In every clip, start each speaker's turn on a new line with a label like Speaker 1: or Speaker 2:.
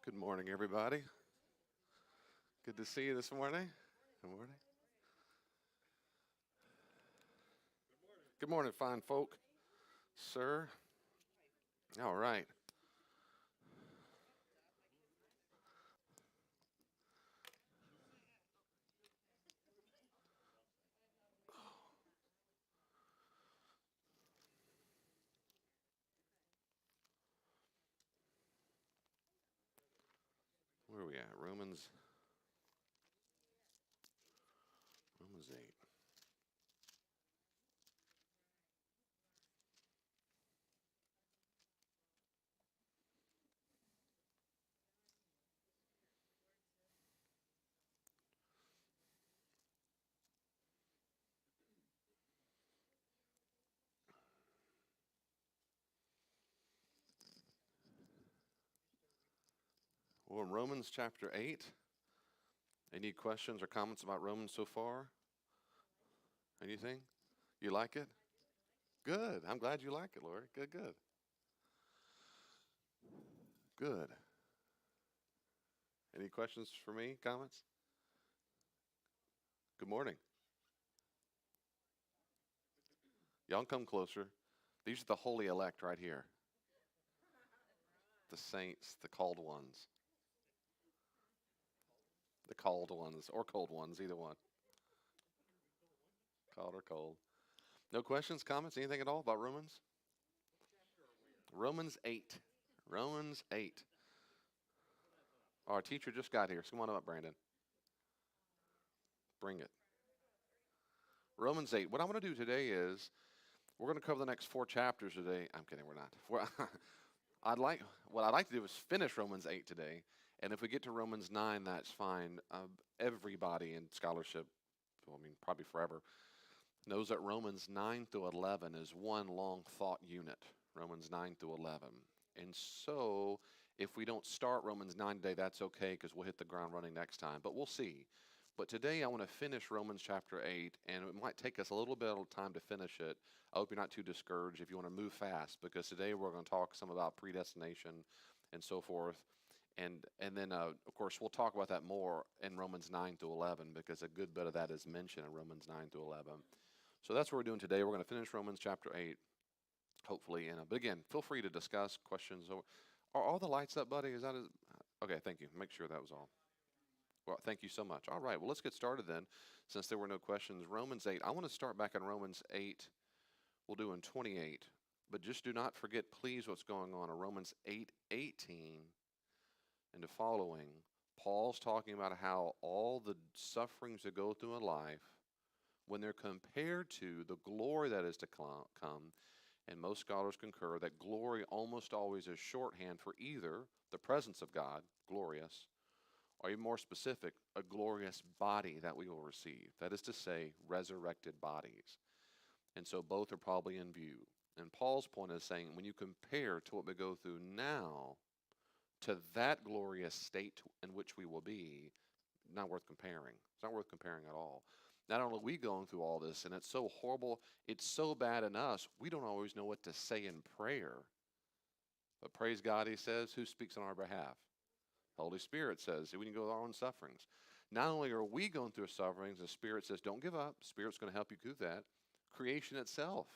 Speaker 1: Good morning, everybody. Good to see you this morning. Good morning. Good morning, fine folk, sir. All right. Where are we at? Romans 8. Well, in Romans chapter 8. Any questions or comments about Romans so far? Anything? You like it? Good. I'm glad you like it, Lori. Good, good. Good. Any questions for me? Comments? Good morning. Y'all come closer. These are the holy elect right here. The saints, the called ones. The called ones or cold ones, either one. Called or cold. No questions, comments, anything at all about Romans? Romans 8. Romans 8. Our teacher just got here. So come on up, Brandon. Bring it. Romans 8. What I'm going to do today is we're going to cover the next 4 chapters today. I'm kidding, we're not. What I'd like to do is finish Romans 8 today. And if we get to Romans 9, that's fine. Everybody in scholarship, well, I mean, probably forever, knows that Romans 9 through 11 is one long thought unit. Romans 9 through 11. And so if we don't start Romans 9 today, that's okay because we'll hit the ground running next time. But we'll see. But today I want to finish Romans chapter 8, and it might take us a little bit of time to finish it. I hope you're not too discouraged if you want to move fast, because today we're going to talk some about predestination and so forth. And then, of course, we'll talk about that more in Romans 9 through 11, because a good bit of that is mentioned in Romans 9 through 11. So that's what we're doing today. We're going to finish Romans chapter 8, hopefully. But again, feel free to discuss questions. Are all the lights up, buddy? Okay, thank you. Make sure that was all. Well, thank you so much. All right, well, let's get started then, since there were no questions. Romans 8. I want to start back in Romans 8. We'll do in 28. But just do not forget, please, what's going on in Romans 8:18 and the following. Paul's talking about how all the sufferings that go through in life, when they're compared to the glory that is to come, and most scholars concur that glory almost always is shorthand for either the presence of God, glorious, or even more specific, a glorious body that we will receive. That is to say, resurrected bodies. And so both are probably in view. And Paul's point is saying when you compare to what we go through now to that glorious state in which we will be, not worth comparing. It's not worth comparing at all. Not only are we going through all this, and it's so horrible, it's so bad in us, we don't always know what to say in prayer. But praise God, he says, who speaks on our behalf? Holy Spirit says we can go through our own sufferings. Not only are we going through sufferings, the Spirit says, don't give up. Spirit's going to help you through that. Creation itself,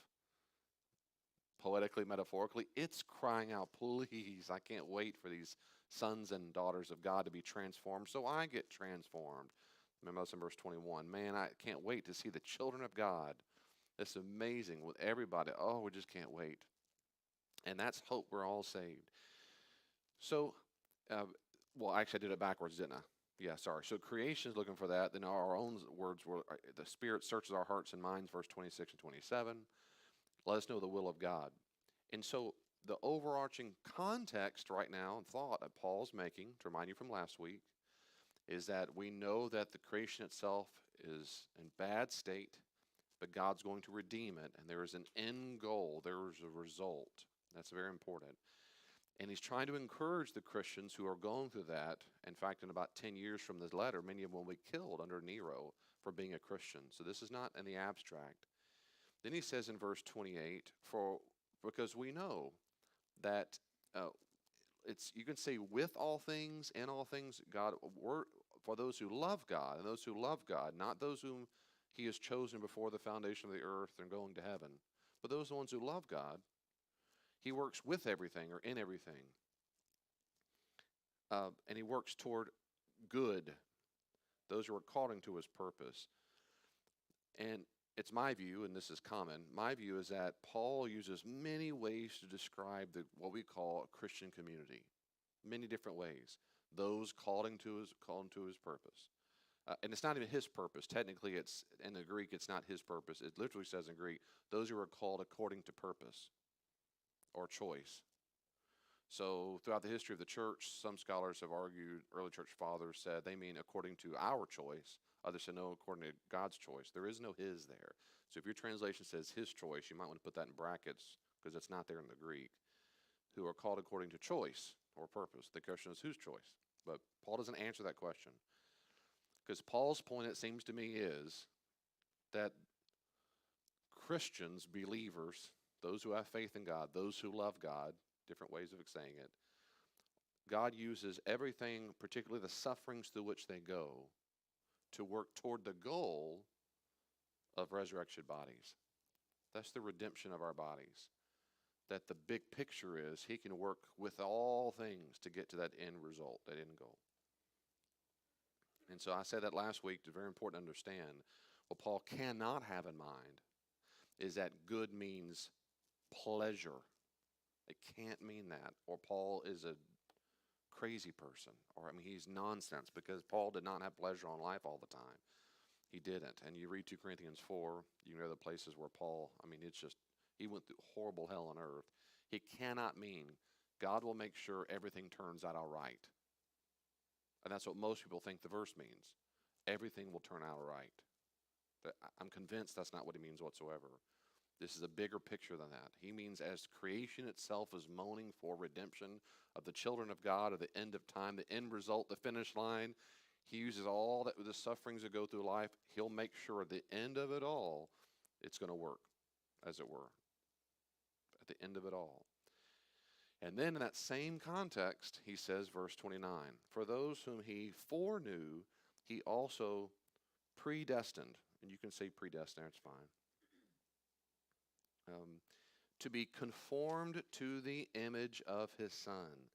Speaker 1: poetically, metaphorically, it's crying out, please, I can't wait for these sons and daughters of God to be transformed so I get transformed. Remember that's in verse 21. Man, I can't wait to see the children of God. It's amazing with everybody. Oh, we just can't wait. And that's hope we're all saved. So, well, actually, I did it backwards, didn't I? Yeah, sorry. So creation is looking for that. Then our own words were the Spirit searches our hearts and minds, verse 26 and 27. Let us know the will of God. And so the overarching context right now and thought that Paul's making, to remind you from last week, is that we know that the creation itself is in bad state, but God's going to redeem it, and there is an end goal. There is a result. That's very important. And he's trying to encourage the Christians who are going through that. In fact, in about 10 years from this letter, many of them will be killed under Nero for being a Christian. So this is not in the abstract. Then he says in verse 28, because we know that it's you can say with all things, in all things, God, for those who love God, and those who love God, not those whom He has chosen before the foundation of the earth and going to heaven, but those ones who love God, He works with everything or in everything, and He works toward good. Those who are according to His purpose. And it's my view, and this is common, my view is that Paul uses many ways to describe what we call a Christian community. Many different ways. Those called to his purpose. And it's not even his purpose. Technically, it's in the Greek, it's not his purpose. It literally says in Greek, those who are called according to purpose or choice. So throughout the history of the church, some scholars have argued, early church fathers said they mean according to our choice. Others said no, according to God's choice. There is no his there. So if your translation says his choice, you might want to put that in brackets because it's not there in the Greek. Who are called according to choice or purpose. The question is whose choice? But Paul doesn't answer that question. Because Paul's point, it seems to me, is that Christians, believers, those who have faith in God, those who love God, different ways of saying it, God uses everything, particularly the sufferings through which they go, to work toward the goal of resurrection bodies. That's the redemption of our bodies. That the big picture is He can work with all things to get to that end result, that end goal. And so I said that last week. It's very important to understand what Paul cannot have in mind is that good means pleasure. It can't mean that. Or Paul is a crazy person. Or, he's nonsense because Paul did not have pleasure on life all the time. He didn't. And you read 2 Corinthians 4, you know the places where Paul, it's just, he went through horrible hell on earth. It cannot mean God will make sure everything turns out all right. And that's what most people think the verse means. Everything will turn out all right. But I'm convinced that's not what he means whatsoever. This is a bigger picture than that. He means as creation itself is moaning for redemption of the children of God at the end of time, the end result, the finish line, He uses all that the sufferings that go through life. He'll make sure at the end of it all, it's going to work, as it were. At the end of it all. And then in that same context, he says, verse 29, for those whom He foreknew, He also predestined. And you can say predestined, it's fine. To be conformed to the image of His Son,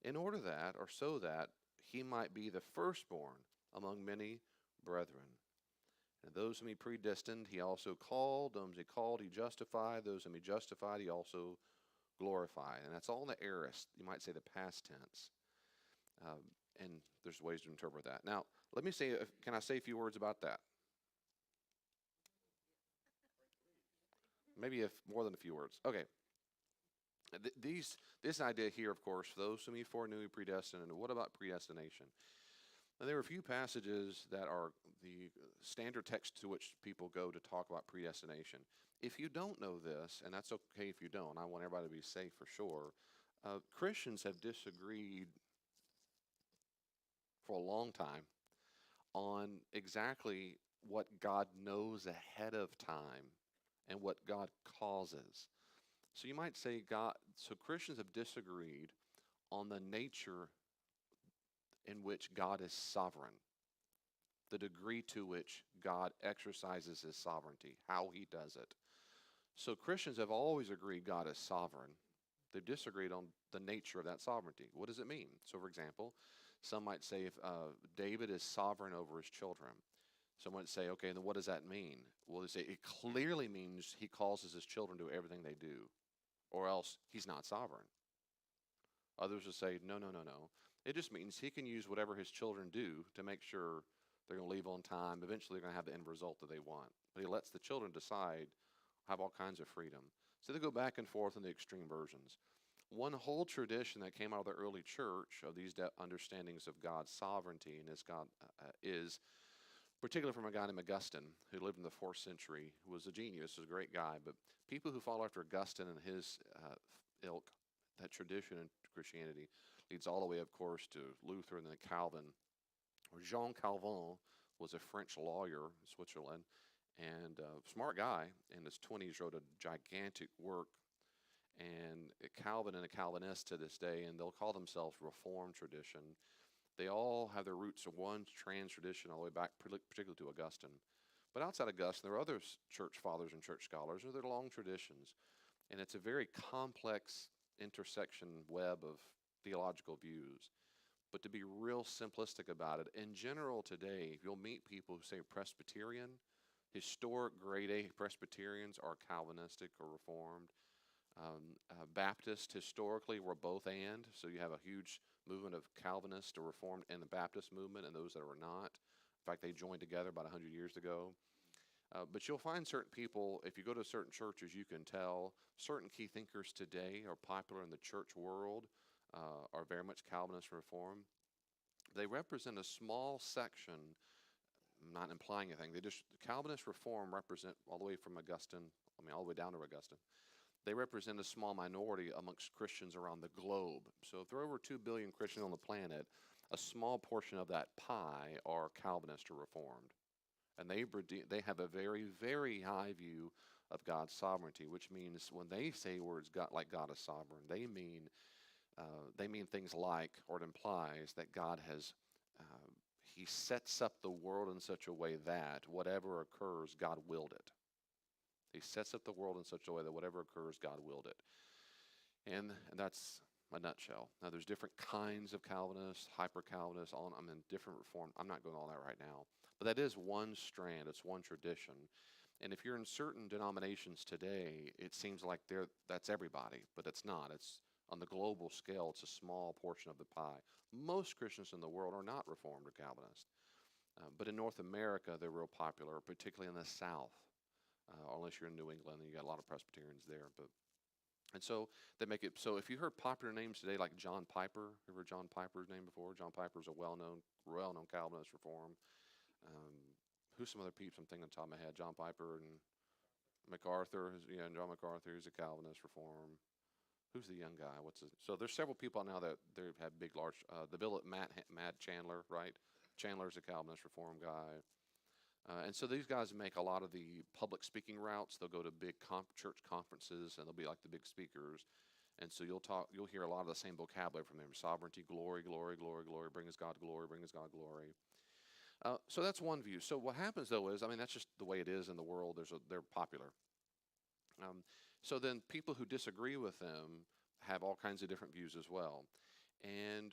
Speaker 1: in order that, or so that, He might be the firstborn among many brethren. And those whom He predestined, He also called. Those He called, He justified. Those whom He justified, He also glorified. And that's all in the aorist. You might say the past tense. And there's ways to interpret that. Now, let me say, can I say a few words about that? Maybe more than a few words. Okay. This idea here, of course, those whom He foreknew, He predestined. And what about predestination? Now, there are a few passages that are the standard text to which people go to talk about predestination. If you don't know this, and that's okay if you don't, I want everybody to be safe for sure, Christians have disagreed for a long time on exactly what God knows ahead of time and what God causes. So you might say so Christians have disagreed on the nature in which God is sovereign, the degree to which God exercises His sovereignty, how He does it. So Christians have always agreed God is sovereign. They've disagreed on the nature of that sovereignty. What does it mean? So, for example, some might say if David is sovereign over his children. Some might say, okay, then what does that mean? Well, they say it clearly means He causes His children to do everything they do, or else He's not sovereign. Others will say, no. It just means He can use whatever His children do to make sure they're going to leave on time. Eventually, they're going to have the end result that they want. But He lets the children decide, have all kinds of freedom. So they go back and forth in the extreme versions. One whole tradition that came out of the early church of these understandings of God's sovereignty and is particularly from a guy named Augustine, who lived in the 4th century, who was a genius, was a great guy. But people who follow after Augustine and his ilk, that tradition in Christianity, leads all the way, of course, to Luther and then Calvin. Or Jean Calvin was a French lawyer in Switzerland, and a smart guy. In his 20s, wrote a gigantic work. and a Calvin and a Calvinist to this day, and they'll call themselves Reformed tradition. They all have their roots in one trans tradition all the way back, particularly to Augustine. But outside Augustine, there are other church fathers and church scholars, and they're long traditions. And it's a very complex intersection web of theological views. But to be real simplistic about it, in general today, you'll meet people who say Presbyterian. Historic grade A Presbyterians are Calvinistic or Reformed. Baptist historically were both and, so you have a huge movement of Calvinist or Reformed in the Baptist movement, and those that were not. In fact, they joined together about 100 years ago. But you'll find certain people, if you go to certain churches, you can tell certain key thinkers today are popular in the church world, are very much Calvinist Reformed. They represent a small section. I'm not implying anything. Calvinist Reform represent all the way from Augustine, all the way down to Augustine. They represent a small minority amongst Christians around the globe. So if there are over 2 billion Christians on the planet, a small portion of that pie are Calvinist or Reformed. And they have a very, very high view of God's sovereignty, which means when they say words like God is sovereign, they mean things like, or it implies that God has, he sets up the world in such a way that whatever occurs, God willed it. He sets up the world in such a way that whatever occurs, God willed it. And that's a nutshell. Now, there's different kinds of Calvinists, hyper-Calvinists, different Reform. I'm not going all that right now. But that is one strand. It's one tradition. And if you're in certain denominations today, it seems like that's everybody, but it's not. It's on the global scale, it's a small portion of the pie. Most Christians in the world are not Reformed or Calvinist. But in North America, they're real popular, particularly in the South. Unless you're in New England, and you got a lot of Presbyterians there. And so they make it so if you heard popular names today like John Piper, you ever heard John Piper's name before? John Piper is a well-known Calvinist Reform. Who's some other peeps I'm thinking on top of my head? John Piper and MacArthur. John MacArthur is a Calvinist Reform. Who's the young guy? So there's several people now that they have big, large. The bill at Matt Chandler, right? Chandler's a Calvinist Reform guy. And so these guys make a lot of the public speaking routes. They'll go to big church conferences, and they'll be like the big speakers. And so you'll hear a lot of the same vocabulary from them: sovereignty, glory, glory, glory, glory. Bring us God glory, bring us God glory. So that's one view. So what happens though is, that's just the way it is in the world. They're popular. So then people who disagree with them have all kinds of different views as well, and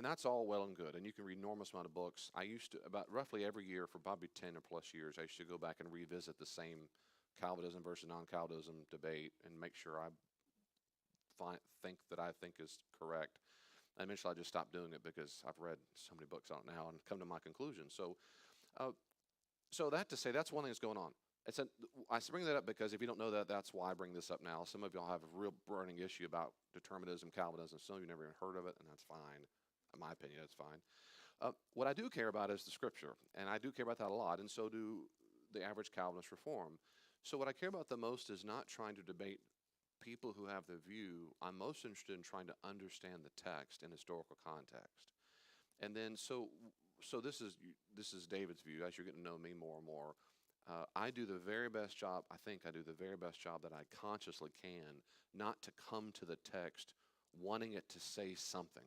Speaker 1: that's all well and good. And you can read an enormous amount of books. I used to, about roughly every year for probably 10 or plus years, I used to go back and revisit the same Calvinism versus non-Calvinism debate and make sure I think is correct. And eventually I just stopped doing it because I've read so many books on it now and come to my conclusion. So that to say, that's one thing that's going on. I bring that up because if you don't know that, that's why I bring this up now. Some of y'all have a real burning issue about determinism, Calvinism. Some of you never even heard of it, and that's fine. In my opinion, that's fine. What I do care about is the Scripture, and I do care about that a lot, and so do the average Calvinist Reform. So what I care about the most is not trying to debate people who have the view. I'm most interested in trying to understand the text in historical context. And then so this is David's view. As you're getting to know me more and more, I do the very best job. I think I do the very best job that I consciously can, not to come to the text wanting it to say something.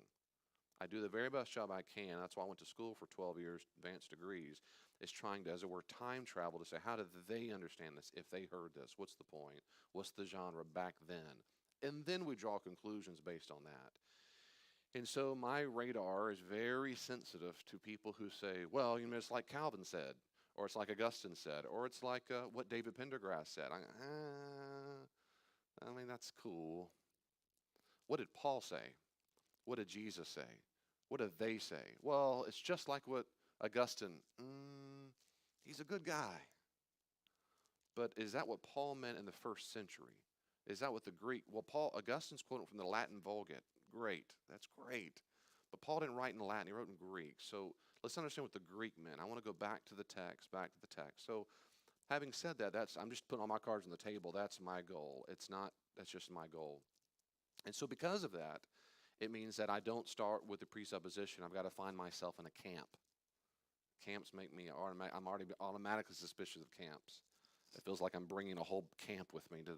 Speaker 1: I do the very best job I can. That's why I went to school for 12 years, advanced degrees, is trying to, as it were, time travel to say, how did they understand this? If they heard this, what's the point? What's the genre back then? And then we draw conclusions based on that. And so my radar is very sensitive to people who say, well, it's like Calvin said, or it's like Augustine said, or it's like what David Pendergrass said. That's cool. What did Paul say? What did Jesus say? What did they say? Well, it's just like what Augustine, he's a good guy. But is that what Paul meant in the first century? Is that what the Greek, Augustine's quoting from the Latin Vulgate. Great, that's great. But Paul didn't write in Latin, he wrote in Greek. So let's understand what the Greek meant. I want to go back to the text. So having said that, I'm just putting all my cards on the table. That's my goal. That's just my goal. And so because of that, it means that I don't start with the presupposition I've got to find myself in a camp. Camps make me, I'm already automatically suspicious of camps. It feels like I'm bringing a whole camp with me to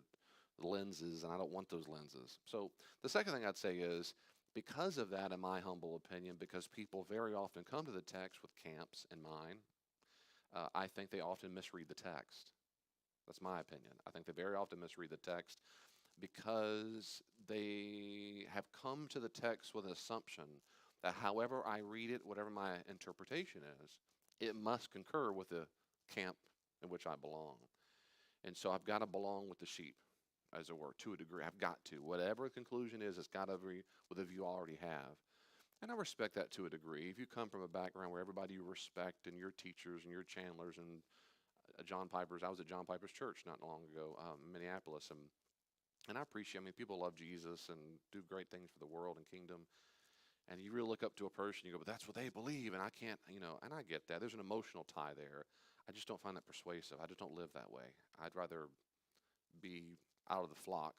Speaker 1: lenses, and I don't want those lenses. So the second thing I'd say is, because of that, in my humble opinion, because people very often come to the text with camps in mind, I think they often misread the text. That's my opinion. I think they very often misread the text because they have come to the text with an assumption that however I read it, whatever my interpretation is, it must concur with the camp in which I belong. And so I've got to belong with the sheep, as it were, to a degree. I've got to. Whatever the conclusion is, it's got to be with a view I already have. And I respect that to a degree. If you come from a background where everybody you respect and your teachers and your Chandlers and John Piper's, I was at John Piper's church not long ago, in Minneapolis, and I appreciate. I mean, people love Jesus and do great things for the world and kingdom. And you really look up to a person, you go, but that's what they believe, and I can't, and I get that. There's an emotional tie there. I just don't find that persuasive. I just don't live that way. I'd rather be out of the flock,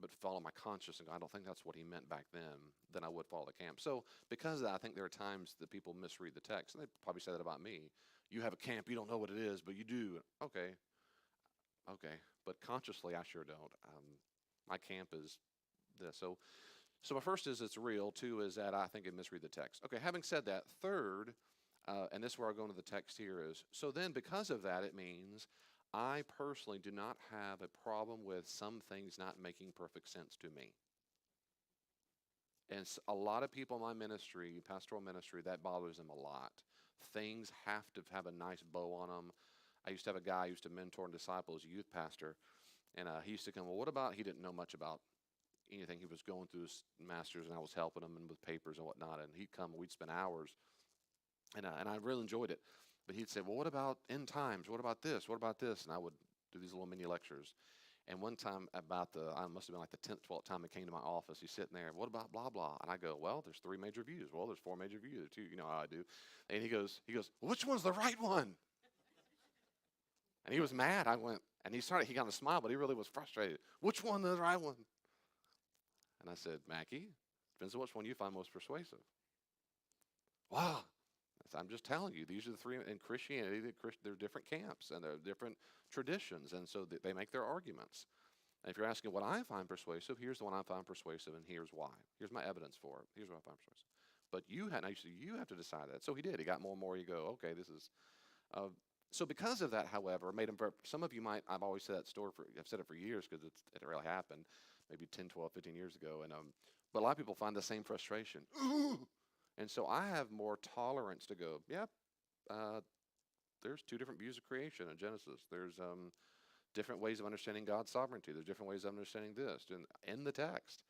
Speaker 1: but follow my conscience and go, I don't think that's what he meant back then, than I would follow the camp. So because of that, I think there are times that people misread the text, and they probably say that about me. You have a camp, you don't know what it is, but you do. Okay, but consciously, I sure don't. My camp is this. So my first is it's real. Two is that I think it misread the text. Okay, having said that, third, and this is where I go into the text here is, so then because of that, it means I personally do not have a problem with some things not making perfect sense to me. And a lot of people in my ministry, pastoral ministry, that bothers them a lot. Things have to have a nice bow on them. I used to have a guy who used to mentor and disciple as a youth pastor, and he used to come, well, what about, he didn't know much about anything. He was going through his master's, and I was helping him and with papers and whatnot, and he'd come, and we'd spend hours, and I really enjoyed it. But he'd say, well, what about end times? What about this? What about this? And I would do these little mini lectures. And one time I must have been like the 10th, 12th time he came to my office, he's sitting there, what about blah, blah? And I go, well, there's 3 major views. Well, there's 4 major views. There's 2, you know how I do. And he goes, which one's the right one? And he was mad. I went, and he kind of smiled, but he really was frustrated. Which one is the right one? And I said, Mackie, depends on which one you find most persuasive. Wow. I'm just telling you, these are the 3 in Christianity. There are different camps and there are different traditions, and so they make their arguments. And if you're asking what I find persuasive, here's the one I find persuasive, and here's why. Here's my evidence for it. Here's what I find persuasive. But you have to decide that. So he did. He got more and more. You go, okay, this is. So because of that, however, made him. Some of you might. I've always said that story. I've said it for years because it really happened, maybe 10, 12, 15 years ago, and but a lot of people find the same frustration. Ooh! And so I have more tolerance to go, yep, there's 2 different views of creation in Genesis. There's different ways of understanding God's sovereignty. There's different ways of understanding this in the text.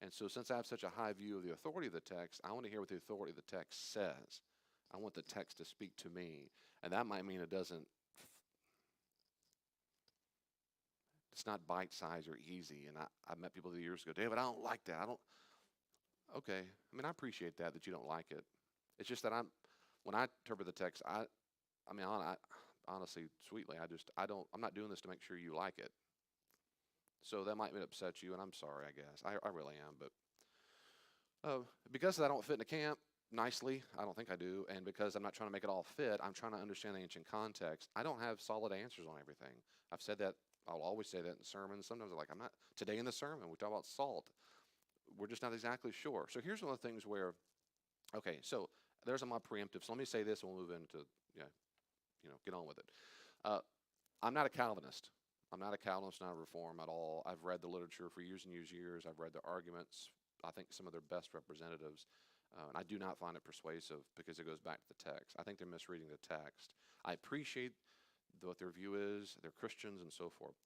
Speaker 1: And so since I have such a high view of the authority of the text, I want to hear what the authority of the text says. I want the text to speak to me. And that might mean it's not bite-sized or easy. And I met people years ago, David, I don't like that. Okay, I mean, I appreciate that you don't like it. It's just that when I interpret the text, honestly, sweetly, I'm not doing this to make sure you like it. So that might upset you, and I'm sorry, I guess. I really am, but because I don't fit in a camp nicely, I don't think I do, and because I'm not trying to make it all fit, I'm trying to understand the ancient context. I don't have solid answers on everything. I've said that. I'll always say that in sermons. Sometimes I'm like, I'm not. Today in the sermon, we talk about salt. We're just not exactly sure. So here's one of the things where, okay, so there's my preemptive. So let me say this and we'll move into, get on with it. I'm not a Calvinist. I'm not a Calvinist, not a Reform at all. I've read the literature for years and years. I've read their arguments. I think some of their best representatives. And I do not find it persuasive because it goes back to the text. I think they're misreading the text. I appreciate what their view is. They're Christians and so forth.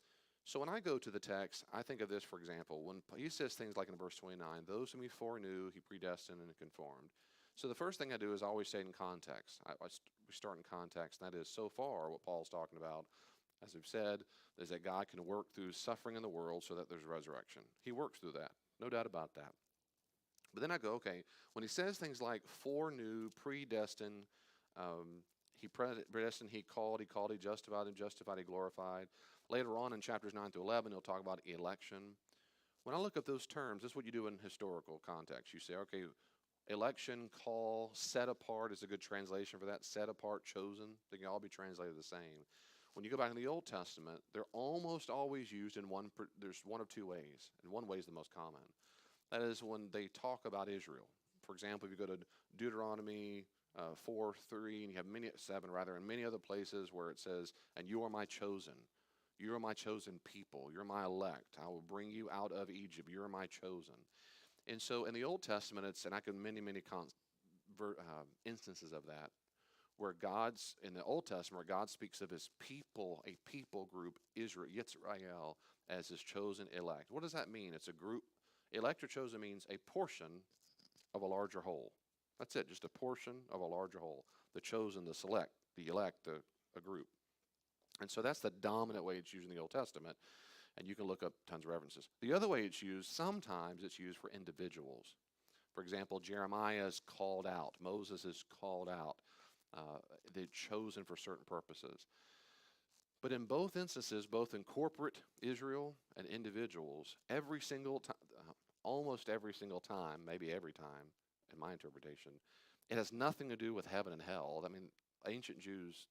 Speaker 1: So when I go to the text, I think of this, for example, when he says things like in verse 29, those whom he foreknew, he predestined and conformed. So the first thing I do is always say it in context. We start in context, and that is so far what Paul's talking about, as we've said, is that God can work through suffering in the world so that there's resurrection. He works through that, no doubt about that. But then I go, okay, when he says things like foreknew, predestined, he predestined, he called, he justified, he glorified. Later on in chapters 9 through 11, he'll talk about election. When I look at those terms, this is what you do in historical context. You say, okay, election, call, set apart is a good translation for that. Set apart, chosen. They can all be translated the same. When you go back in the Old Testament, they're almost always used in there's one of two ways, and one way is the most common. That is when they talk about Israel. For example, if you go to Deuteronomy 4:3, and you have many 7 rather, and many other places where it says, "And you are my chosen, you are my chosen people, you're my elect. I will bring you out of Egypt. You are my chosen." And so in the Old Testament, and I can instances of that, where God's in the Old Testament, where God speaks of His people, a people group, Israel, Yitzrael, as His chosen elect. What does that mean? It's a group. Elect or chosen means a portion of a larger whole. That's it, just a portion of a larger whole. The chosen, the select, the elect, a group. And so that's the dominant way it's used in the Old Testament. And you can look up tons of references. The other way it's used, sometimes it's used for individuals. For example, Jeremiah is called out. Moses is called out. They're chosen for certain purposes. But in both instances, both in corporate Israel and individuals, every single time, almost every single time, maybe every time, in my interpretation, it has nothing to do with heaven and hell. I mean, ancient Jews,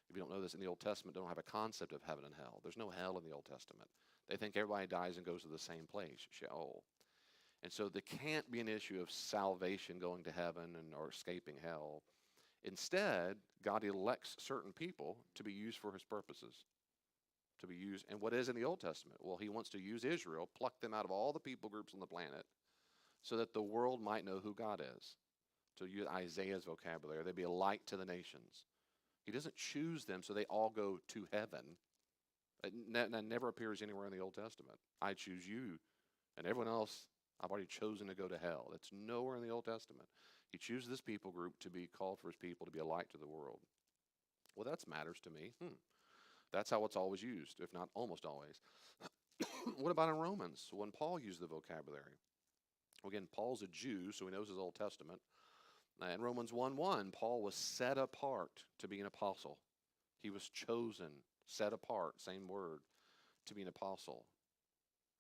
Speaker 1: if you don't know this, in the Old Testament don't have a concept of heaven and hell. There's no hell in the Old Testament. They think everybody dies and goes to the same place, Sheol. And so there can't be an issue of salvation going to heaven or escaping hell. Instead, God elects certain people to be used for His purposes. To be used, and what is in the Old Testament? Well, He wants to use Israel, pluck them out of all the people groups on the planet, so that the world might know who God is. To use Isaiah's vocabulary, they'd be a light to the nations. He doesn't choose them so they all go to heaven. That never appears anywhere in the Old Testament. I choose you, and everyone else I've already chosen to go to hell. That's nowhere in the Old Testament. He chooses this people group to be called for His people, to be a light to the world. Well, that matters to me. That's how it's always used, if not almost always. What about in Romans, when Paul used the vocabulary? Again, Paul's a Jew, so he knows his Old Testament. In Romans 1:1, Paul was set apart to be an apostle. He was chosen, set apart, same word, to be an apostle.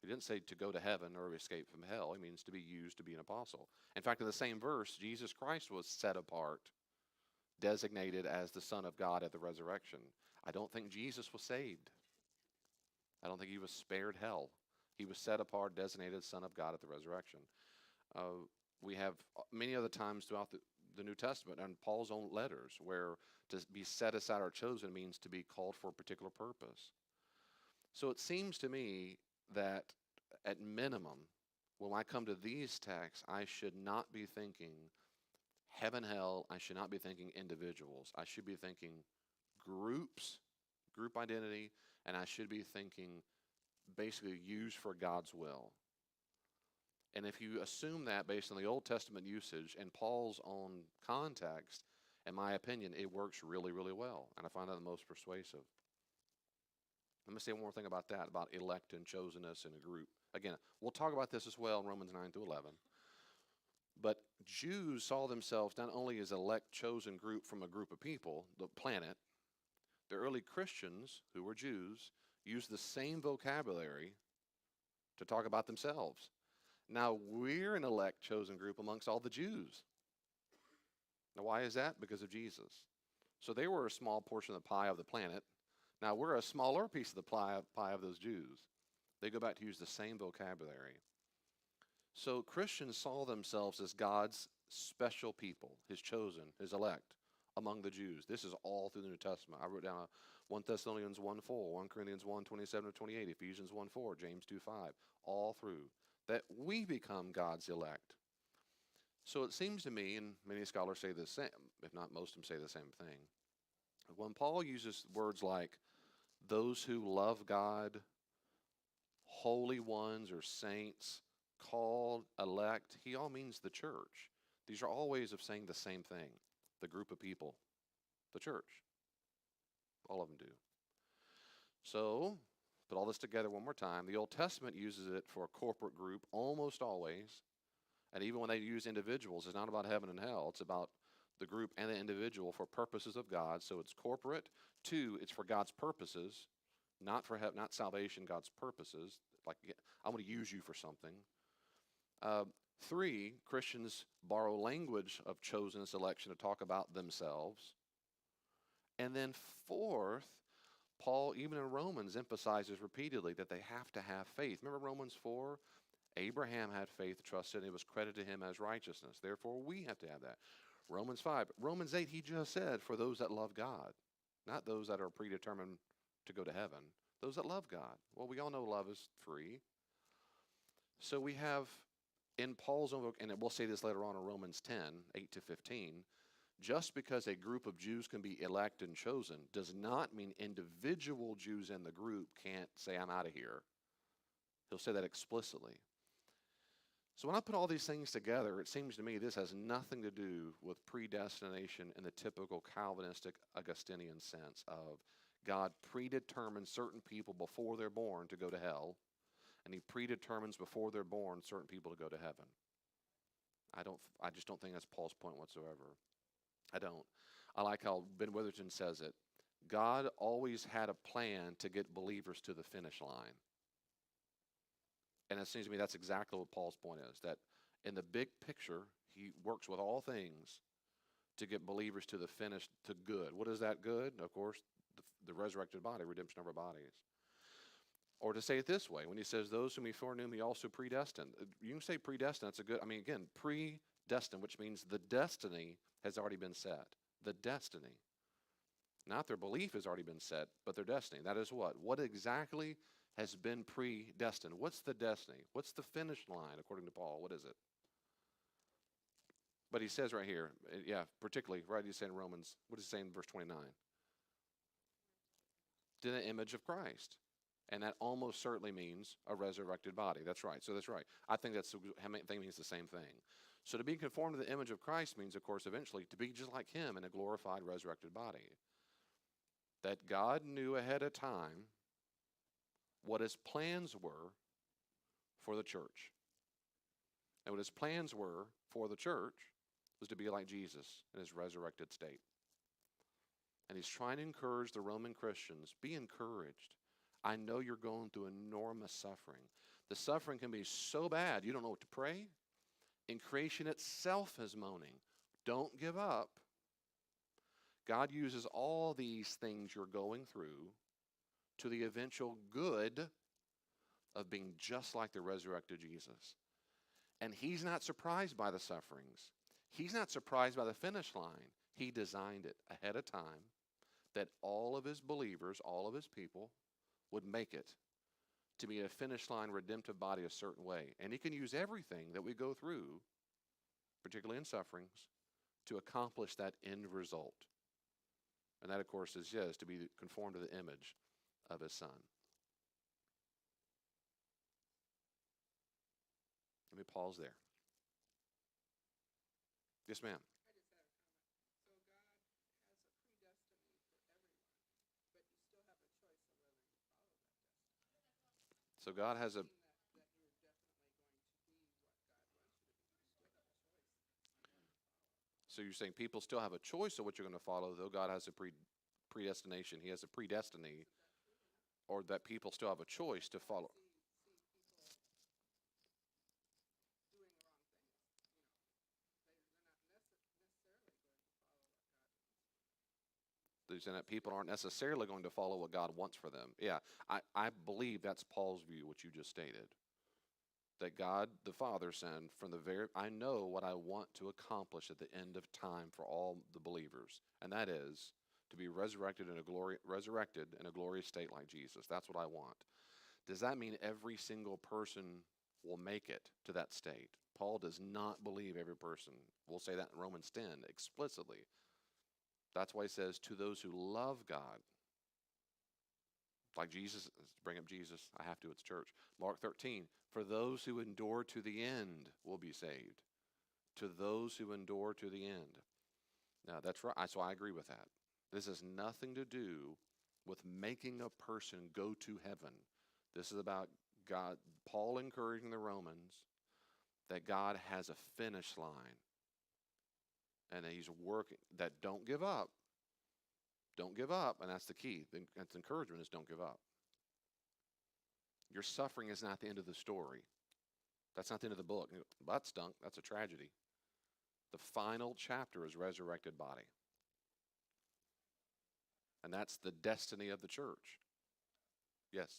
Speaker 1: He didn't say to go to heaven or escape from hell. He means to be used to be an apostle. In fact, in the same verse, Jesus Christ was set apart, designated as the Son of God at the resurrection. I don't think Jesus was saved. I don't think He was spared hell. He was set apart, designated Son of God at the resurrection. We have many other times throughout the New Testament and Paul's own letters where to be set aside or chosen means to be called for a particular purpose. So it seems to me that at minimum, when I come to these texts, I should not be thinking heaven, hell. I should not be thinking individuals. I should be thinking groups, group identity, and I should be thinking basically used for God's will. And if you assume that based on the Old Testament usage and Paul's own context, in my opinion, it works really, really well. And I find that the most persuasive. Let me say one more thing about that, about elect and chosenness in a group. Again, we'll talk about this as well in Romans 9-11. But Jews saw themselves not only as elect, chosen group from a group of people, the planet. The early Christians, who were Jews, used the same vocabulary to talk about themselves. Now we're an elect, chosen group amongst all the Jews. Now why is that? Because of Jesus. So they were a small portion of the pie of the planet. Now we're a smaller piece of the pie of those Jews. They go back to use the same vocabulary. So Christians saw themselves as God's special people, His chosen, His elect among the Jews. This is all through the New Testament. I wrote down 1 Thessalonians 1:4, 1 Corinthians 1:27-28, Ephesians 1:4, James 2:5, all through. That we become God's elect. So it seems to me, and many scholars say the same, if not most of them say the same thing, when Paul uses words like those who love God, holy ones or saints, called, elect, he all means the church. These are all ways of saying the same thing. The group of people, the church. All of them do. So, put all this together one more time. The Old Testament uses it for a corporate group almost always. And even when they use individuals, it's not about heaven and hell. It's about the group and the individual for purposes of God. So it's corporate. 2, it's for God's purposes, not for not salvation, God's purposes. Like, I'm going to use you for something. 3, Christians borrow language of chosen selection to talk about themselves. And then 4th, Paul, even in Romans, emphasizes repeatedly that they have to have faith. Remember Romans 4? Abraham had faith, trusted, and it was credited to him as righteousness. Therefore, we have to have that. Romans 5. Romans 8, he just said, for those that love God, not those that are predetermined to go to heaven, those that love God. Well, we all know love is free. So we have in Paul's own book, and we'll say this later on in Romans 10, 8 to 15, just because a group of Jews can be elect and chosen does not mean individual Jews in the group can't say, I'm out of here. He'll say that explicitly. So when I put all these things together, it seems to me this has nothing to do with predestination in the typical Calvinistic Augustinian sense of God predetermines certain people before they're born to go to hell, and he predetermines before they're born certain people to go to heaven. I just don't think that's Paul's point whatsoever. I don't. I like how Ben Witherton says it. God always had a plan to get believers to the finish line. And it seems to me that's exactly what Paul's point is, that in the big picture, he works with all things to get believers to the finish, to good. What is that good? Of course, the resurrected body, redemption of our bodies. Or to say it this way, when he says, those whom he foreknew, he also predestined. You can say predestined, that's a good, again, predestined, which means the destiny has already been set. The destiny. Not their belief has already been set, but their destiny. That is what? What exactly has been predestined? What's the destiny? What's the finish line, according to Paul? What is it? But he says right here, particularly, right, he's saying in Romans, what does he say in verse 29? To the image of Christ. And that almost certainly means a resurrected body. That's right. So that's right. I think that means the same thing. So to be conformed to the image of Christ means, of course, eventually to be just like him in a glorified, resurrected body. That God knew ahead of time what his plans were for the church. And what his plans were for the church was to be like Jesus in his resurrected state. And he's trying to encourage the Roman Christians, be encouraged. I know you're going through enormous suffering. The suffering can be so bad you don't know what to pray. And creation itself is moaning. Don't give up. God uses all these things you're going through to the eventual good of being just like the resurrected Jesus. And he's not surprised by the sufferings. He's not surprised by the finish line. He designed it ahead of time that all of his believers, all of his people, would make it to be a finish line redemptive body a certain way. And he can use everything that we go through, particularly in sufferings, to accomplish that end result. And that, of course, is to be conformed to the image of his son. Let me pause there. Yes, ma'am. So God has a So you're saying people still have a choice of what you're going to follow, though God has a predestination. He has a predestiny, or that people still have a choice to follow. And that people aren't necessarily going to follow what God wants for them. Yeah, I believe that's Paul's view, what you just stated. That God the Father said, I know what I want to accomplish at the end of time for all the believers, and that is to be resurrected in a glorious state like Jesus. That's what I want. Does that mean every single person will make it to that state? Paul does not believe every person. We'll say that in Romans 10 explicitly. That's why he says, to those who love God, like Jesus, bring up Jesus, I have to, it's church. Mark 13, for those who endure to the end will be saved. To those who endure to the end. Now, that's right, so I agree with that. This has nothing to do with making a person go to heaven. This is about God, Paul encouraging the Romans that God has a finish line. And that he's working, that don't give up. Don't give up, and that's the key. That's encouragement is don't give up. Your suffering is not the end of the story. That's not the end of the book. That stunk. That's a tragedy. The final chapter is resurrected body. And that's the destiny of the church. Yes.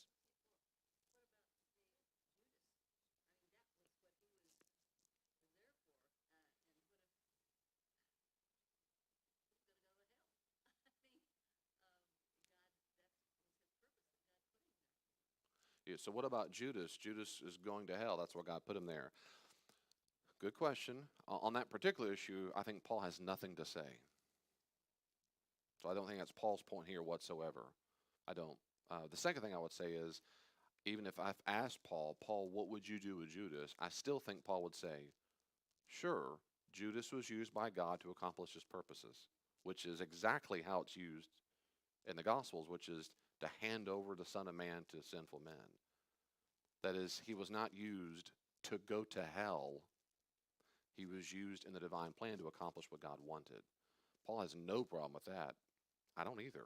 Speaker 1: Yeah, so what about Judas? Judas is going to hell. That's why God put him there. Good question. On that particular issue, I think Paul has nothing to say. So I don't think that's Paul's point here whatsoever. I don't. The second thing I would say is, even if I've asked Paul, Paul, what would you do with Judas? I still think Paul would say, sure, Judas was used by God to accomplish his purposes, which is exactly how it's used in the Gospels, which is to hand over the Son of Man to sinful men. That is, he was not used to go to hell. He was used in the divine plan to accomplish what God wanted. Paul has no problem with that. I don't either.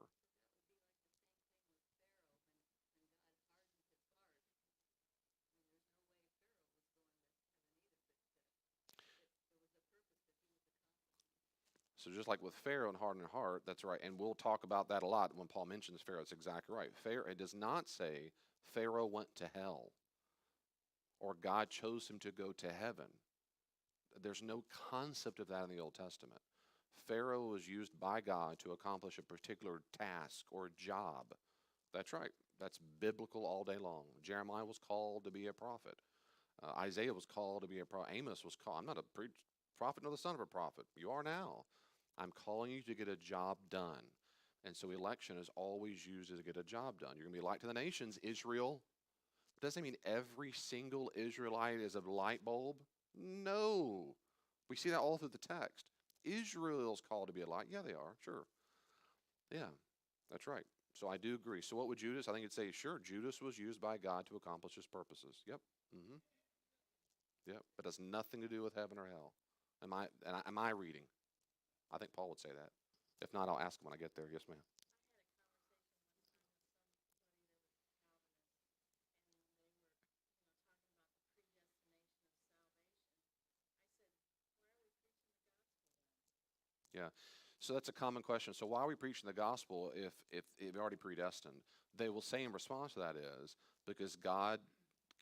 Speaker 1: So just like with Pharaoh and hardened heart, that's right. And we'll talk about that a lot when Paul mentions Pharaoh. It's exactly right. Pharaoh, it does not say Pharaoh went to hell or God chose him to go to heaven. There's no concept of that in the Old Testament. Pharaoh was used by God to accomplish a particular task or job. That's right. That's biblical all day long. Jeremiah was called to be a prophet. Isaiah was called to be a prophet. Amos was called. I'm not a prophet nor the son of a prophet. You are now. I'm calling you to get a job done. And so election is always used to get a job done. You're going to be a light to the nations, Israel. Doesn't mean every single Israelite is a light bulb. No. We see that all through the text. Israel's called to be a light. Yeah, they are. Sure. Yeah, that's right. So I do agree. So what would Judas? I think it'd say, sure, Judas was used by God to accomplish his purposes. Yep. Mm-hmm. Yep. But has nothing to do with heaven or hell. Am I reading? I think Paul would say that. If not, I'll ask him when I get there. Yes, ma'am. Yeah. So that's a common question. So why are we preaching the gospel if already predestined? They will say in response to that is because God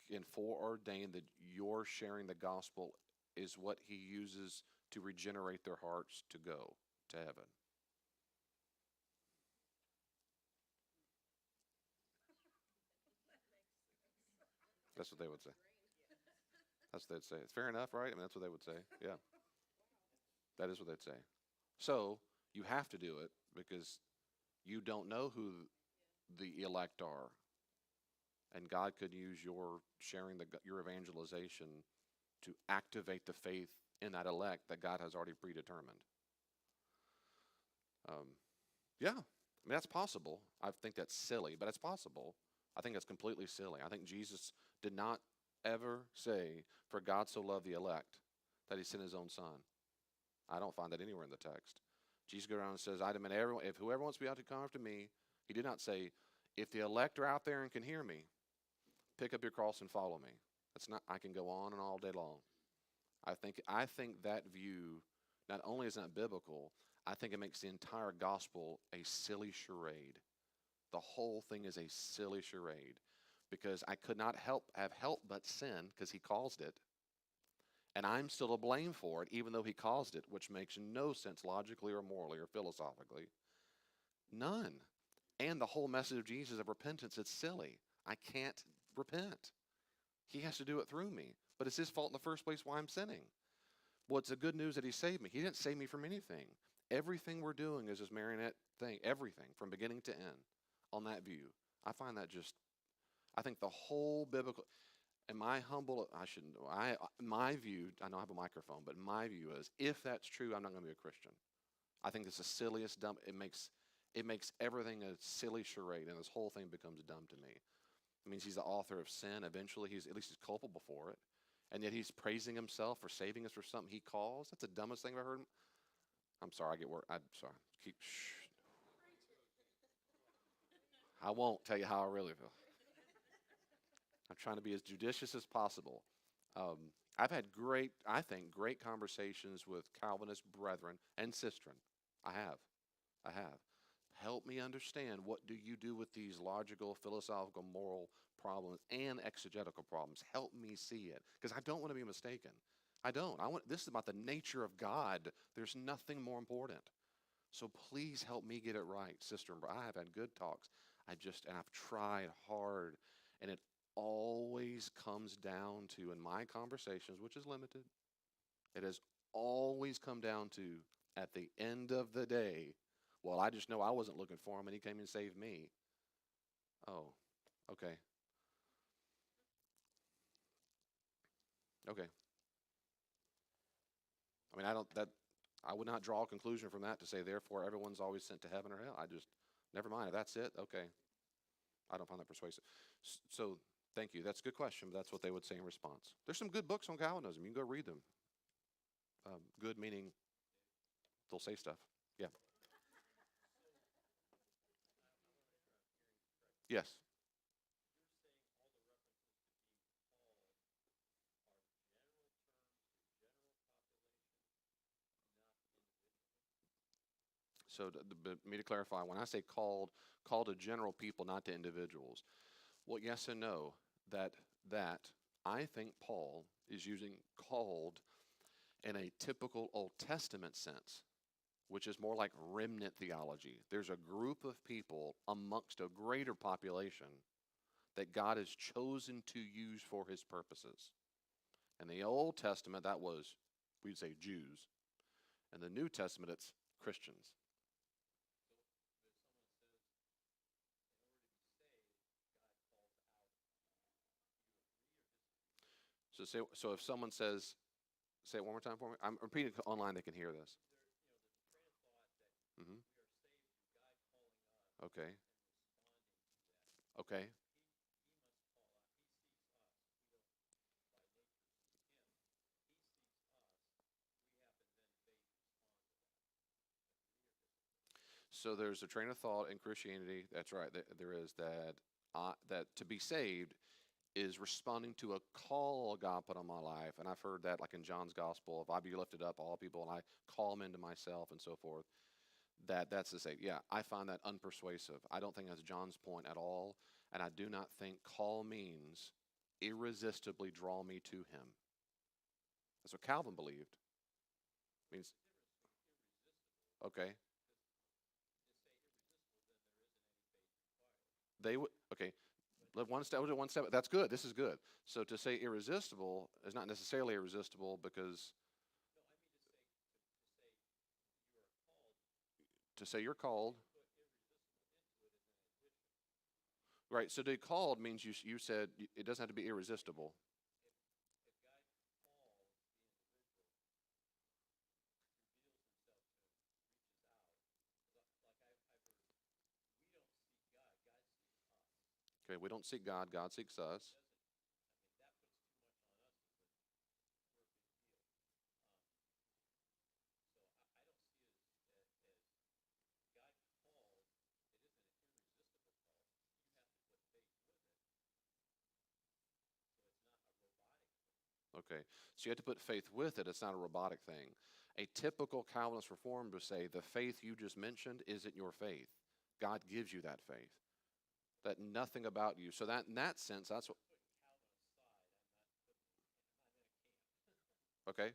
Speaker 1: can foreordain that your sharing the gospel is what He uses to regenerate their hearts to go to heaven. That's what they would say. That's what they'd say. It's fair enough, right? I mean, that's what they would say. Yeah, that is what they'd say. So you have to do it because you don't know who the elect are, and God could use your sharing your evangelization to activate the faith in that elect that God has already predetermined. Um, yeah, I mean that's possible. I think that's silly, but it's possible. I think that's completely silly. I think Jesus did not ever say, "For God so loved the elect that He sent His own Son." I don't find that anywhere in the text. Jesus goes around and says, "I demand everyone. If whoever wants to be out to come after me," He did not say, "If the elect are out there and can hear me, pick up your cross and follow me." That's not. I can go on and all day long. I think that view not only is not biblical, I think it makes the entire gospel a silly charade. The whole thing is a silly charade because I could not have helped but sin because He caused it, and I'm still to blame for it, even though He caused it, which makes no sense logically or morally or philosophically. None. And the whole message of Jesus of repentance, it's silly. I can't repent. He has to do it through me. But it's His fault in the first place why I'm sinning. Well, it's the good news that He saved me. He didn't save me from anything. Everything we're doing is His marionette thing, everything from beginning to end on that view. I find that just, I think the whole biblical, and my humble, I shouldn't, my view, I don't have a microphone, but my view is if that's true, I'm not going to be a Christian. I think it's the silliest, dumb, it makes everything a silly charade, and this whole thing becomes dumb to me. It means He's the author of sin. Eventually, at least He's culpable for it. And yet He's praising Himself for saving us for something He caused. That's the dumbest thing I've ever heard. I'm sorry, I get work. I'm sorry. Shh. I won't tell you how I really feel. I'm trying to be as judicious as possible. Um, I've had I think, great conversations with Calvinist brethren and sistren. I have. I have. Help me understand, what do you do with these logical, philosophical, moral problems and exegetical problems? Help me see it, because I don't want to be mistaken. I don't. I want, this is about the nature of God. There's nothing more important. So please help me get it right, sister and brother. I have had good talks. And I've tried hard, and it always comes down to, in my conversations, which is limited, it has always come down to, at the end of the day, well, I just know I wasn't looking for him and he came and saved me. Oh, okay. Okay. I mean, I would not draw a conclusion from that to say, therefore, everyone's always sent to heaven or hell. I just, never mind. If that's it, okay. I don't find that persuasive. So, thank you. That's a good question, but that's what they would say in response. There's some good books on Calvinism. You can go read them. Good meaning they'll say stuff. Yeah. Yes. So, me to clarify, when I say called, called to general people, not to individuals. Well, yes and no. That that I think Paul is using called in a typical Old Testament sense, which is more like remnant theology. There's a group of people amongst a greater population that God has chosen to use for his purposes. In the Old Testament, that was, we'd say, Jews. In the New Testament, it's Christians. So if someone says, say it one more time for me. I'm repeating it online, they can hear this. Hmm. Okay. Okay. So there's a train of thought in Christianity. That's right. There is that that to be saved is responding to a call God put on my life, and I've heard that like in John's Gospel, if I be lifted up, all people, and I call them into myself, and so forth. That's to say, yeah, I find that unpersuasive. I don't think that's John's point at all, and I do not think call means irresistibly draw me to Him. That's what Calvin believed. Means okay. They would okay. Let one step, one step. That's good. This is good. So to say irresistible is not necessarily irresistible, because to say you're called, right? So to be called means you said it doesn't have to be irresistible. Okay, we don't seek God; God seeks us. Okay, so you have to put faith with it. It's not a robotic thing. A typical Calvinist reform would say the faith you just mentioned isn't your faith. God gives you that faith. That nothing about you. So that in that sense, that's what. Okay.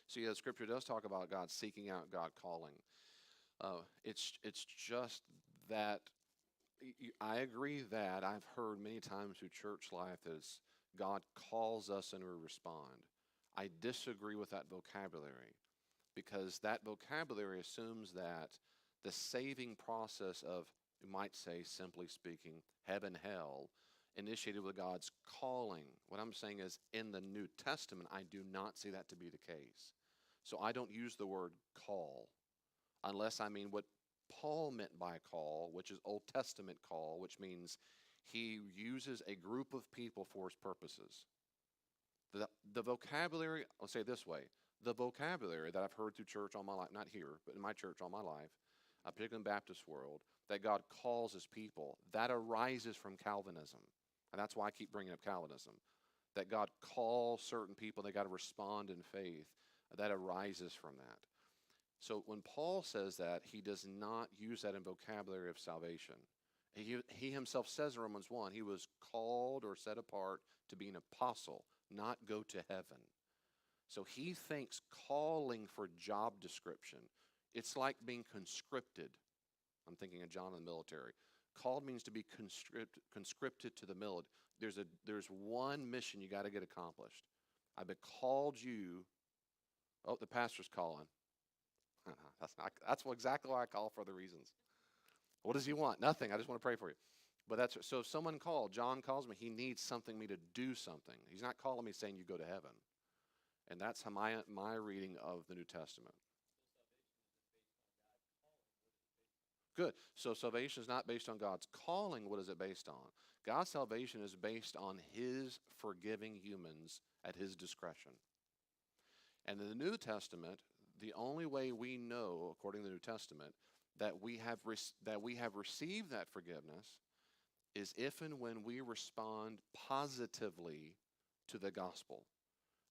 Speaker 1: So yeah, the Scripture does talk about God seeking out, God calling. It's just that I agree that I've heard many times through church life is God calls us and we respond. I disagree with that vocabulary, because that vocabulary assumes that the saving process of, you might say, simply speaking, heaven, hell, initiated with God's calling. What I'm saying is, in the New Testament, I do not see that to be the case. So I don't use the word call unless I mean what Paul meant by call, which is Old Testament call, which means he uses a group of people for his purposes. The vocabulary, I'll say it this way, The vocabulary that I've heard through church all my life, not here, but in my church all my life, particularly in the Baptist world, that God calls his people, that arises from Calvinism. And that's why I keep bringing up Calvinism. That God calls certain people, they got to respond in faith. That arises from that. So when Paul says that, he does not use that in vocabulary of salvation. He himself says in Romans 1, he was called or set apart to be an apostle, not go to heaven. So he thinks calling for job description, it's like being conscripted. I'm thinking of John in the military. Called means to be conscripted to the military. There's one mission you got to get accomplished. I've been called you. Oh, the pastor's calling. That's exactly why I call for other reasons. What does he want? Nothing. I just want to pray for you. But that's so if someone called, John calls me, he needs me to do something. He's not calling me saying you go to heaven. And that's how my reading of the New Testament. Good. So salvation is not based on God's calling. What is it based on? God's salvation is based on his forgiving humans at his discretion. And in the New Testament, the only way we know, according to the New Testament, that we have received that forgiveness is if and when we respond positively to the gospel.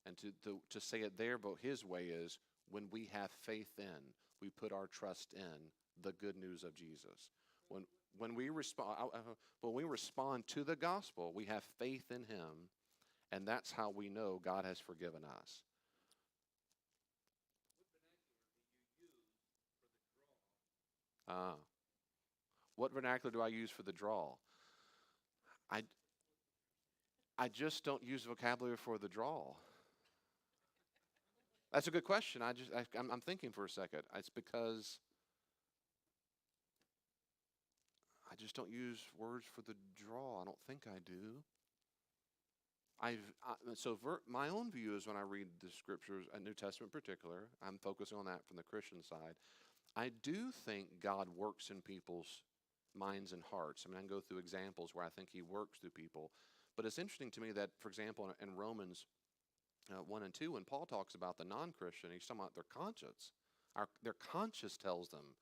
Speaker 1: And to say it there, but his way is when we have faith in, we put our trust in the good news of Jesus. When we respond to the gospel, we have faith in him, and that's how we know God has forgiven us. What vernacular do I use for the draw? I, I just don't use vocabulary for the draw. That's a good question. I'm thinking for a second. It's because I just don't use words for the draw. I don't think I do. My own view is when I read the scriptures, New Testament in particular, I'm focusing on that from the Christian side. I do think God works in people's minds and hearts. I mean, I can go through examples where I think he works through people. But it's interesting to me that, for example, in Romans 1 and 2, when Paul talks about the non-Christian, he's talking about their conscience. Their conscience tells them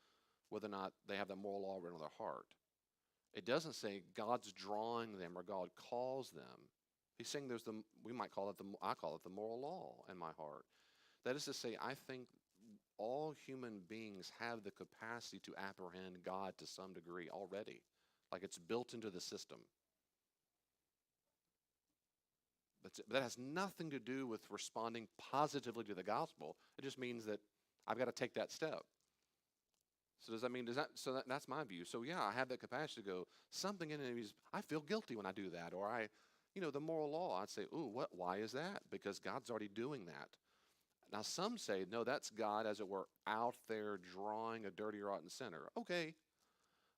Speaker 1: whether or not they have the moral law written on their heart. It doesn't say God's drawing them or God calls them. He's saying I call it the moral law in my heart. That is to say, I think all human beings have the capacity to apprehend God to some degree already. Like it's built into the system. But that has nothing to do with responding positively to the gospel. It just means that I've got to take that step. So does that mean, that's my view. So yeah, I have that capacity to go, something in it is, I feel guilty when I do that. Or the moral law, I'd say, ooh, why is that? Because God's already doing that. Now some say, no, that's God, as it were, out there drawing a dirty, rotten sinner. Okay.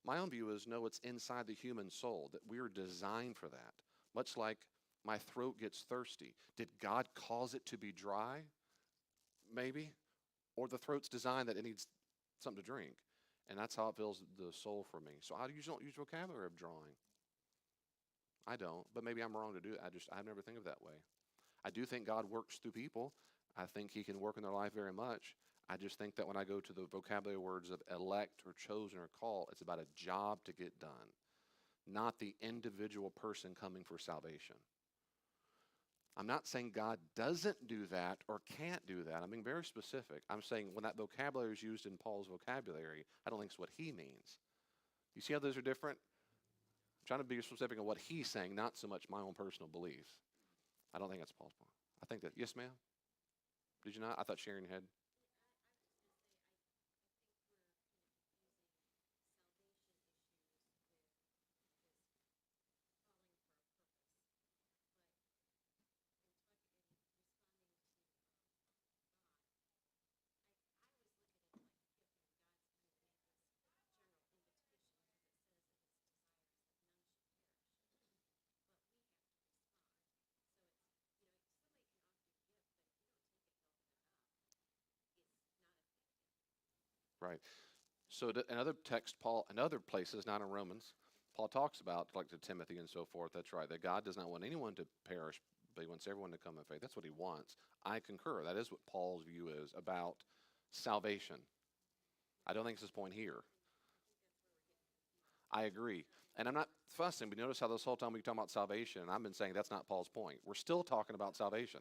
Speaker 1: My own view is, no, it's inside the human soul, that we're designed for that. Much like my throat gets thirsty. Did God cause it to be dry? Maybe. Or the throat's designed that it needs something to drink. And that's how it fills the soul for me. So I usually don't use vocabulary of drawing. I don't, but maybe I'm wrong to do it. I never think of it that way. I do think God works through people. I think he can work in their life very much. I just think that when I go to the vocabulary words of elect or chosen or call, it's about a job to get done, not the individual person coming for salvation. I'm not saying God doesn't do that or can't do that. I'm being very specific. I'm saying when that vocabulary is used in Paul's vocabulary, I don't think it's what he means. You see how those are different? I'm trying to be specific on what he's saying, not so much my own personal beliefs. I don't think that's Paul's point. I think that, yes, ma'am? Did you not? I thought Sharon had. Right. So another text, Paul, in other places, not in Romans, Paul talks about, like to Timothy and so forth. That's right. That God does not want anyone to perish, but he wants everyone to come in faith. That's what he wants. I concur. That is what Paul's view is about salvation. I don't think it's his point here. I agree. And I'm not fussing, but notice how this whole time we talk about salvation, and I've been saying that's not Paul's point. We're still talking about salvation.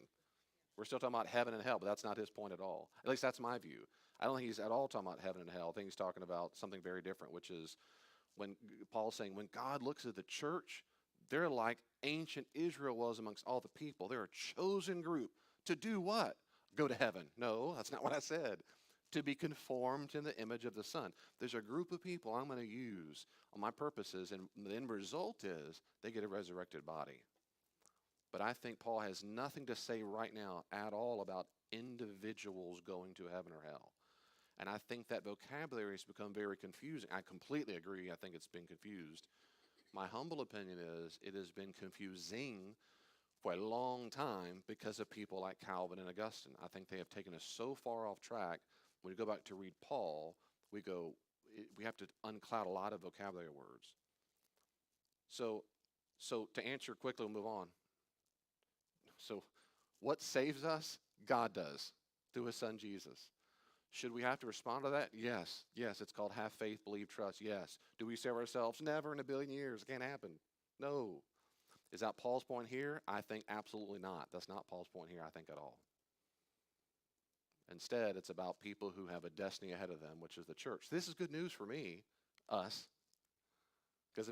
Speaker 1: We're still talking about heaven and hell, but that's not his point at all. At least that's my view. I don't think he's at all talking about heaven and hell. I think he's talking about something very different, which is when Paul's saying when God looks at the church, they're like ancient Israel was amongst all the people. They're a chosen group to do what? Go to heaven. No, that's not what I said. To be conformed to the image of the Son. There's a group of people I'm going to use on my purposes, and the end result is they get a resurrected body. But I think Paul has nothing to say right now at all about individuals going to heaven or hell. And I think that vocabulary has become very confusing. I completely agree. I think it's been confused. My humble opinion is it has been confusing for a long time because of people like Calvin and Augustine. I think they have taken us so far off track. When we go back to read Paul, we have to uncloud a lot of vocabulary words. So to answer quickly, we'll move on. So what saves us? God does through his son Jesus. Should we have to respond to that? Yes. Yes, it's called have faith, believe, trust. Yes. Do we save ourselves? Never in a billion years. It can't happen. No. Is that Paul's point here? I think absolutely not. That's not Paul's point here, I think, at all. Instead, it's about people who have a destiny ahead of them, which is the church. This is good news for me, us,